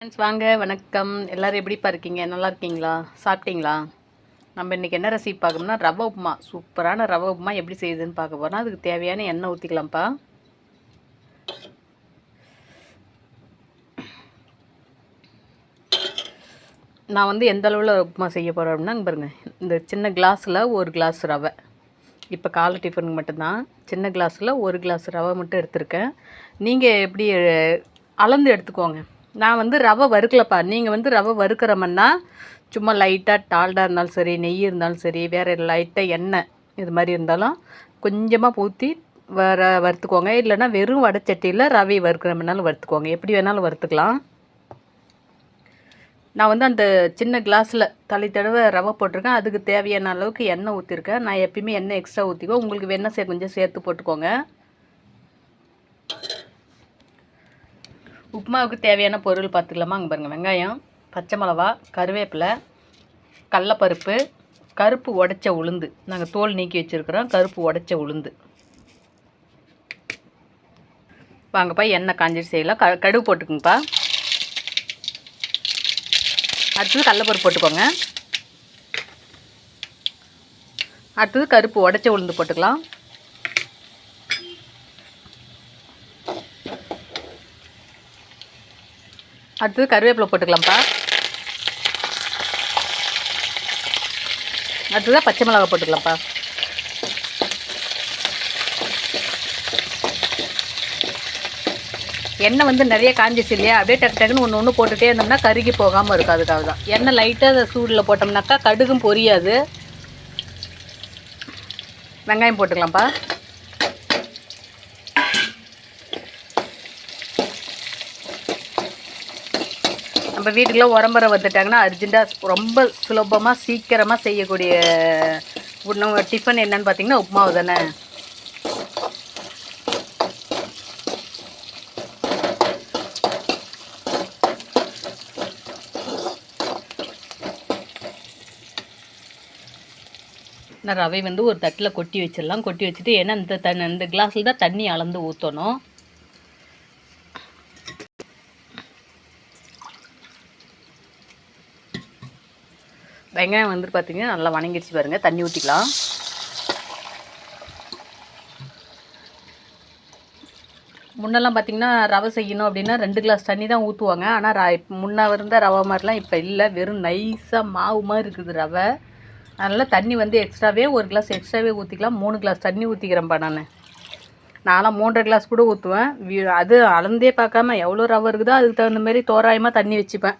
Friends வாங்க வணக்கம். எல்லோரும் எப்படிப்பா இருக்கீங்க? நல்லா இருக்கீங்களா? சாப்பிட்டீங்களா? நம்ம இன்றைக்கி என்ன ரெசிபி பார்க்கணும்னா ரவை உப்புமா. சூப்பரான ரவை உப்புமா எப்படி செய்யுதுன்னு பார்க்க போகிறோம். அதுக்கு தேவையான எண்ணெய் ஊற்றிக்கலாம்ப்பா. நான் வந்து எந்த அளவில் உப்புமா செய்ய போகிறேன் அப்படின்னா பாருங்கள், இந்த சின்ன கிளாஸில் ஒரு கிளாஸ் ரவை. இப்போ காலை டிஃபனுக்கு மட்டும்தான் சின்ன கிளாஸில் ஒரு கிளாஸ் ரவை மட்டும் எடுத்திருக்கேன். நீங்கள் எப்படி அளந்து எடுத்துக்கோங்க. நான் வந்து ரவை வறுக்கலப்பா. நீங்கள் வந்து ரவை வறுக்கிறோம்னா சும்மா லைட்டாக டால்டா இருந்தாலும் சரி, நெய் இருந்தாலும் சரி, வேறு லைட்டாக எண்ணெய் இது மாதிரி இருந்தாலும் கொஞ்சமாக ஊற்றி வறுத்துக்கோங்க. இல்லைனா வெறும் வடைச்சட்டியில் ரவை வறுக்கிறோம்னாலும் வறுத்துக்கோங்க. எப்படி வேணாலும் வறுத்துக்கலாம். நான் வந்து அந்த சின்ன கிளாஸில் தடவை ரவை போட்டிருக்கேன். அதுக்கு தேவையான அளவுக்கு எண்ணெய் ஊற்றிருக்கேன். நான் எப்பயுமே எண்ணெய் எக்ஸ்ட்ரா ஊற்றிக்குவோம். உங்களுக்கு வேணால் கொஞ்சம் சேர்த்து போட்டுக்கோங்க. உப்புமாவுக்கு தேவையான பொருள் பார்த்துக்கலாமா? அங்கே பாருங்கள், வெங்காயம், பச்சை மிளகா, கருவேப்பிலை, கடலப்பருப்பு, கருப்பு உடைச்ச உளுந்து. நாங்கள் தோல் நீக்கி வச்சுருக்குறோம். கருப்பு உடைச்ச உளுந்து. வாங்கப்பா, எண்ணெய் காஞ்சிட்டு செய்யலாம். கடுகு போட்டுக்குங்கப்பா. அடுத்தது கடலப்பருப்பு போட்டுக்கோங்க. அடுத்தது கருப்பு உடைச்ச உளுந்து போட்டுக்கலாம். அடுத்தது கருவேப்பிலை போட்டுக்கலாம்ப்பா. அடுத்ததாக பச்சை மிளகாய் போட்டுக்கலாம்ப்பா. எண்ணெய் வந்து நிறைய காஞ்சிச்சு இல்லையா? அப்படியே டக்கு டக்குன்னு ஒன்று ஒன்று போட்டுகிட்டே இருந்தோம்னா கருகி போகாமல் இருக்கும். அதுக்காக தான் எண்ணெய் லைட்டாக சூடில் போட்டோம்னாக்கா கடுகும் பொரியாது. வெங்காயம் போட்டுக்கலாம்ப்பா. நம்ம வீட்டுக்குலாம் உரம்பரை வந்துட்டாங்கன்னா அர்ஜென்ட்டாக ரொம்ப சுலபமாக சீக்கிரமாக செய்யக்கூடிய உணவு டிஃபன் என்னன்னு பார்த்தீங்கன்னா உப்புமாவு தானே. நான் ரவை வந்து ஒரு தட்டில் கொட்டி வச்சிடலாம். கொட்டி வச்சுட்டு ஏன்னா இந்த கிளாஸில் தான் தண்ணி அளந்து ஊற்றணும். வெங்காயம் வந்து பார்த்திங்கன்னா நல்லா வணங்கிடுச்சு பாருங்கள். தண்ணி ஊற்றிக்கலாம். முன்னெல்லாம் பார்த்திங்கன்னா ரவை செய்யணும் அப்படின்னா 2 கிளாஸ் தண்ணி தான் ஊற்றுவாங்க. ஆனால் முன்னே இருந்த ரவை மாதிரிலாம் இப்போ இல்லை. வெறும் நைஸாக மாவு மாதிரி இருக்குது ரவை. அதனால் தண்ணி வந்து எக்ஸ்ட்ராவே ஒரு கிளாஸ் எக்ஸ்ட்ராவே ஊற்றிக்கலாம். 3 கிளாஸ் தண்ணி ஊற்றிக்கிறேன்ப்பா. நான்லாம் 3.5 கிளாஸ் கூட ஊற்றுவேன். அது அளந்தே பார்க்காம எவ்வளோ ரவை இருக்குதோ அதுக்கு தகுந்த மாதிரி தோராயமாக தண்ணி வச்சுப்பேன்.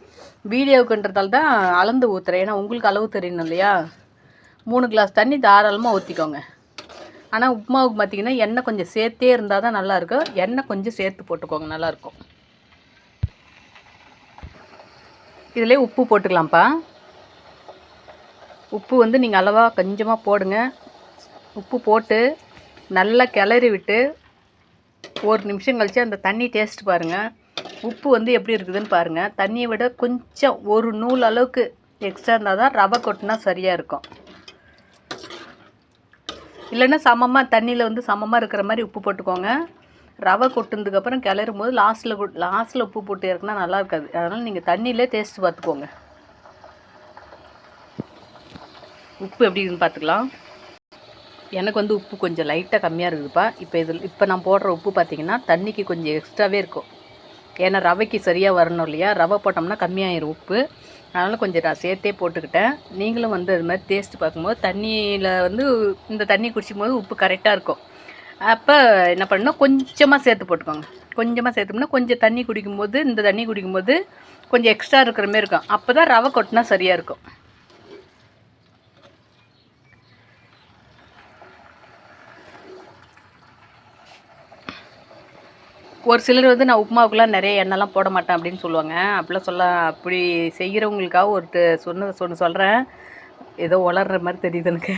வீடியோக்குன்றதால தான் அளந்து ஊற்றுறேன். ஏன்னா உங்களுக்கு அளவு தெரியணும் இல்லையா? 3 கிளாஸ் தண்ணி தாராளமாக ஊற்றிக்கோங்க. ஆனால் உப்புமாவுக்கு பார்த்திங்கன்னா எண்ணெய் கொஞ்சம் சேர்த்தே இருந்தால் தான் நல்லாயிருக்கும். எண்ணெய் கொஞ்சம் சேர்த்து போட்டுக்கோங்க, நல்லாயிருக்கும். இதிலே உப்பு போட்டுக்கலாம்ப்பா. உப்பு வந்து நீங்கள் அளவாக கொஞ்சமாக போடுங்க. உப்பு போட்டு நல்லா கிளறி விட்டு 1 நிமிஷம் கழித்து அந்த தண்ணி டேஸ்ட் பாருங்கள். உப்பு வந்து எப்படி இருக்குதுன்னு பாருங்கள். தண்ணியை விட கொஞ்சம் ஒரு நூல் அளவுக்கு எக்ஸ்ட்ரா இருந்தால் தான் ரவை கொட்டினா சரியாக இருக்கும். இல்லைன்னா சமமாக தண்ணியில் வந்து சமமாக இருக்கிற மாதிரி உப்பு போட்டுக்கோங்க. ரவை கொட்டுனதுக்கப்புறம் கிளறும் போது லாஸ்ட்டில் உப்பு போட்டு இருக்குன்னா நல்லா இருக்காது. அதனால் நீங்கள் தண்ணியிலே டேஸ்ட் பார்த்துக்கோங்க. உப்பு எப்படி இருக்குன்னு பார்த்துக்கலாம். எனக்கு வந்து உப்பு கொஞ்சம் லைட்டாக கம்மியாக இருக்குதுப்பா. இப்போ நான் போடுற உப்பு பார்த்திங்கன்னா தண்ணிக்கு கொஞ்சம் எக்ஸ்ட்ராவே இருக்கும். ஏன்னா ரவைக்கு சரியாக வரணும் இல்லையா? ரவை போட்டோம்னா கம்மியாகிடும் உப்பு. அதனால் கொஞ்சம் நான் சேர்த்தே போட்டுக்கிட்டேன். நீங்களும் வந்து அது மாதிரி டேஸ்ட்டு பார்க்கும்போது தண்ணியில் வந்து இந்த தண்ணி குடிக்கும் போது உப்பு கரெக்டாக இருக்கும். அப்போ என்ன பண்ணணும், கொஞ்சமாக சேர்த்து போட்டுக்கோங்க. கொஞ்சமாக சேர்த்தோம்னா கொஞ்சம் தண்ணி குடிக்கும்போது இந்த தண்ணி குடிக்கும்போது கொஞ்சம் எக்ஸ்ட்ரா இருக்கிற மாதிரி இருக்கும். அப்போ தான் ரவை கொட்டினா சரியாக இருக்கும். ஒரு சிலர் வந்து நான் உப்புமாவுக்குலாம் நிறைய எண்ணெய்லாம் போட மாட்டேன் அப்படின்னு சொல்லுவாங்க. அப்படி செய்கிறவங்களுக்காக ஒன்று சொல்கிறேன். ஏதோ வளர்கிற மாதிரி தெரியுது எனக்கு.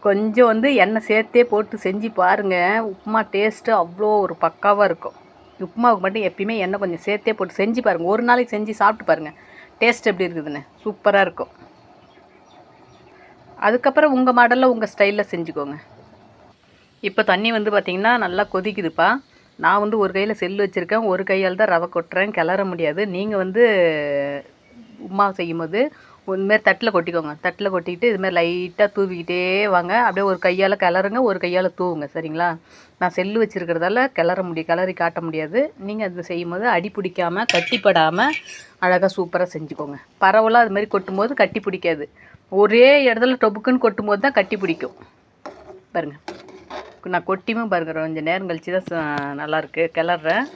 கொஞ்சம் வந்து எண்ணெய் சேர்த்தே போட்டு செஞ்சு பாருங்கள். உப்புமா டேஸ்ட்டு அவ்வளோ ஒரு பக்காவாக இருக்கும். உப்புமாவுக்கு மட்டும் எப்பயுமே எண்ணெய் கொஞ்சம் சேர்த்தே போட்டு செஞ்சு பாருங்கள். ஒரு நாளைக்கு செஞ்சு சாப்பிட்டு பாருங்கள் டேஸ்ட் எப்படி இருக்குதுன்னு. சூப்பராக இருக்கும். அதுக்கப்புறம் உங்கள் மாடலில் உங்கள் ஸ்டைலில் செஞ்சுக்கோங்க. இப்போ தண்ணி வந்து பார்த்திங்கன்னா நல்லா கொதிக்குதுப்பா. நான் வந்து ஒரு கையில் செல்லு வச்சுருக்கேன், ஒரு கையால் தான் ரவை கொட்டுறேன், கிளற முடியாது. நீங்கள் வந்து உப்புமா செய்யும்போது இதுமாரி தட்டில் கொட்டிக்கோங்க. தட்டில் கொட்டிக்கிட்டு இதுமாரி லைட்டாக தூவிக்கிட்டே வாங்க. அப்படியே ஒரு கையால் கிளறுங்க, ஒரு கையால் தூவுங்க. சரிங்களா? நான் செல்லு வச்சுருக்கிறதால கிளறி காட்ட முடியாது. நீங்கள் அது செய்யும்போது அடி பிடிக்காமல் கட்டிப்படாமல் அழகாக சூப்பராக செஞ்சுக்கோங்க. பரவலாக அது மாதிரி கொட்டும்போது கட்டி பிடிக்காது. ஒரே இடத்துல டொபுக்குன்னு கொட்டும்போது தான் கட்டி பிடிக்கும். பாருங்கள், நான் கொட்டியும் பாருங்கள், கொஞ்சம் நேரம் கழிச்சு தான் நல்லாயிருக்கு கிளறேன்.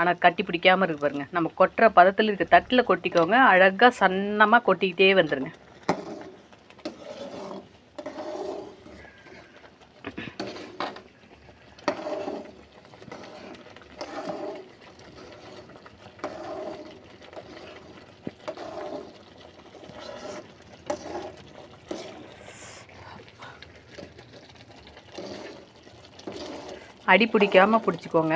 ஆனால் கட்டி பிடிக்காமல் இருக்குது பாருங்கள். நம்ம கொட்டுற பதத்தில் இருக்க தட்டில் கொட்டிக்கோங்க. அழகாக சன்னமாக கொட்டிக்கிட்டே வந்துடுங்க. அடி பிடிக்காமல் பிடிச்சிக்கோங்க.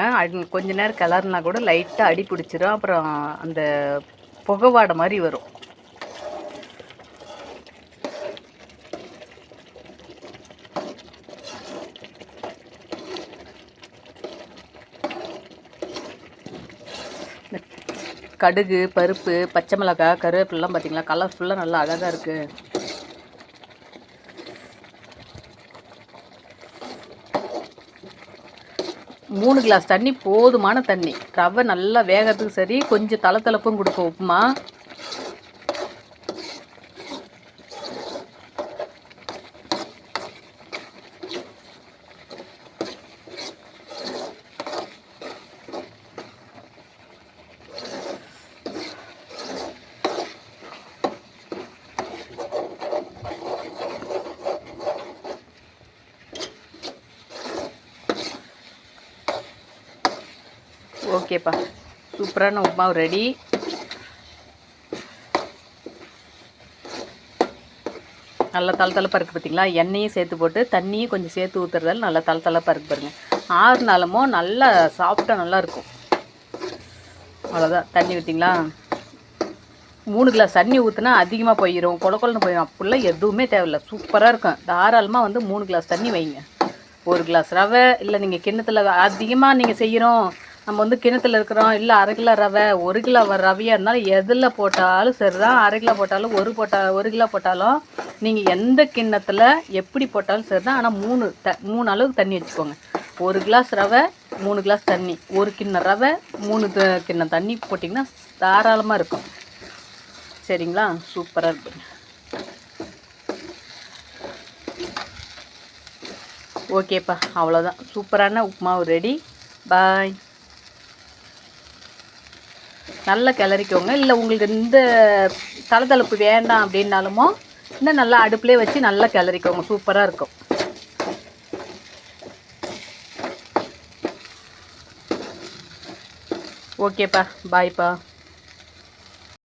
கொஞ்ச நேரம் கிளறுனா கூட லைட்டாக அடி பிடிச்சிரும். அப்புறம் அந்த புகை வாடை மாதிரி வரும். கடுகு, பருப்பு, பச்சை மிளகாய், கருவேப்பிலாம் பார்த்தீங்களா, கலர்ஃபுல்லாக நல்லா அழகாக இருக்குது. மூணு கிளாஸ் தண்ணி போதுமான தண்ணி. ரவை நல்லா வேகிறதுக்கு சரி, கொஞ்சம் தளத்தளப்பும் கொடுக்கும் உப்புமா. ஓகேப்பா, சூப்பரான உப்புமா ரெடி. நல்லா தளத்தளப்பாக இருக்குது பார்த்தீங்களா? எண்ணெயும் சேர்த்து போட்டு தண்ணியும் கொஞ்சம் சேர்த்து ஊற்றுறதால நல்லா தளத்தளப்பாக இருக்குது பாருங்கள். 6 நாளுமோ நல்லா சாஃப்டாக நல்லாயிருக்கும். அவ்வளோதான். தண்ணி ஊற்றிங்களா? 3 கிளாஸ் தண்ணி ஊற்றுனா அதிகமாக போயிடும், கொலன்னு போயிடும். அப்படிலாம் எதுவுமே தேவையில்லை, சூப்பராக இருக்கும். தாராளமாக வந்து 3 கிளாஸ் தண்ணி வைங்க. 1 கிளாஸ் ரவை, இல்லை நீங்கள் கிண்ணத்தில் அதிகமாக நீங்கள் செய்கிறோம், நம்ம வந்து கிணத்துல இருக்கிறோம், இல்லை 1/2 கிலோ ரவை, 1 கிலோ ரவையாக இருந்தாலும் எதில் போட்டாலும் சரி தான். 1/2 கிலோ போட்டாலும் 1 கிலோ போட்டாலும் நீங்கள் எந்த கிண்ணத்தில் எப்படி போட்டாலும் சரி தான். ஆனால் 3 அளவுக்கு தண்ணி வச்சுக்கோங்க. 1 கிளாஸ் ரவை, 3 கிளாஸ் தண்ணி. 1 கிண்ணம் ரவை, 3 கிண்ணம் தண்ணி போட்டிங்கன்னா தாராளமாக இருக்கும். சரிங்களா? சூப்பராக இருக்குங்க. ஓகேப்பா, அவ்வளோதான். சூப்பரான உப்புமாவு ரெடி. பாய். நல்லா கிளறிக்கோங்க. இல்லை உங்களுக்கு இந்த தளதளப்பு வேண்டாம் அப்படின்னாலுமோ இன்னும் நல்லா அடுப்புலேயே வச்சு நல்லா கிளறிக்கோங்க. சூப்பராக இருக்கும். ஓகேப்பா, பாய்ப்பா.